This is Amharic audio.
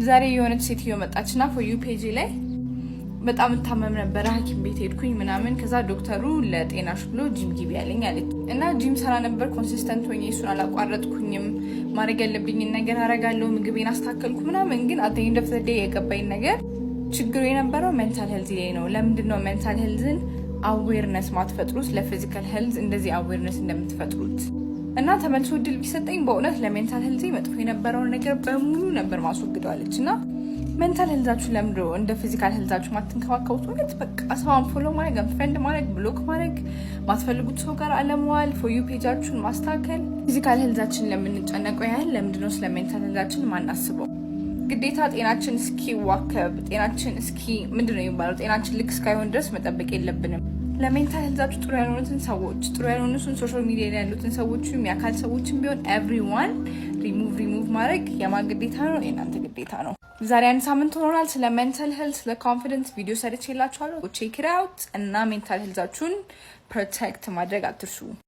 ዛሬ የሆነች ሴትዮ መጣችና for you page ላይ በጣም ታመም ነበር ሐኪም ቤት ሄድኩኝ ምናምን ከዛ ዶክተሩ ለጤናሽ ብሎ ጂም ግቢ ያለኝ አለች እና ጂም ሰራ ነበር ኮንሲስተንት ሆኜ እሱን አላቋረጥኩኝም ማድረግ ያለብኝ ነገር አረጋለሁ ምግቤን አስተካከልኩ ምናምን ግን at the end of the day የገባኝ ነገር ችግሩ የነበረው ሜንታል ሄልዝ ላይ ነው ለምንድነው ሜንታል ሄልዝን አዌርነስ ማትፈጥሩት ለፊዚካል ሄልዝ እንደዚህ አዌርነስ እንደምትፈጥሩት እና ተመልሶ ድል ቢሰጠኝ በእውነት ለሜንታል ሄልዝ መጥፎ የነበረው ነገር በሙሉ ነበር ማስወግደዋለችና ሜንታል ሄልዛችሁ ለምዶ እንደ ፊዚካል ሄልዛችሁ ማትንከባከቡት ማለት በቃ ሰውን ፎሎ ማድረግ ፍሬንድ ማድረግ ብሎክ ማድረግ ማትፈልጉት ሰው ጋር አለመዋል for you ፔጃችሁን ማስተካከል ፊዚካል ሄልዛችን ለምንጨነቀው ያህል ለምንድነው ስለ ሜንታል ሄልዛችን ማናስበው ግዴታ ጤናችን እስኪ ዋከብ ጤናችን እስኪ ምንድነው የሚባለው ጤናችን ልክ እስካይሆን ድረስ መጠበቅ የለብንም ለሜንታል ሄልዛችሁ ጥሩ ያልሆኑትን ሰዎች ጥሩ ያልሆኑትን ሶሻል ሚዲያ ላይ ያሉትን ሰዎችም ያካል ሰዎችም ቢሆን ኤቭሪዋን ሪሙቭ ማድረግ የማን ግዴታ ነው የእናንተ ግዴታ ነው ዛሬ አንድ ሳምንት ሆኖናል ስለ ሜንታል ሄልዝ ስለ ኮንፊደንስ ቪዲዮ ሰርቼላችኋለሁ ቼክ ኢት አውት እና ሜንታል ሄልዛችሁን ፕሮቴክት ማድረግ አትርሱ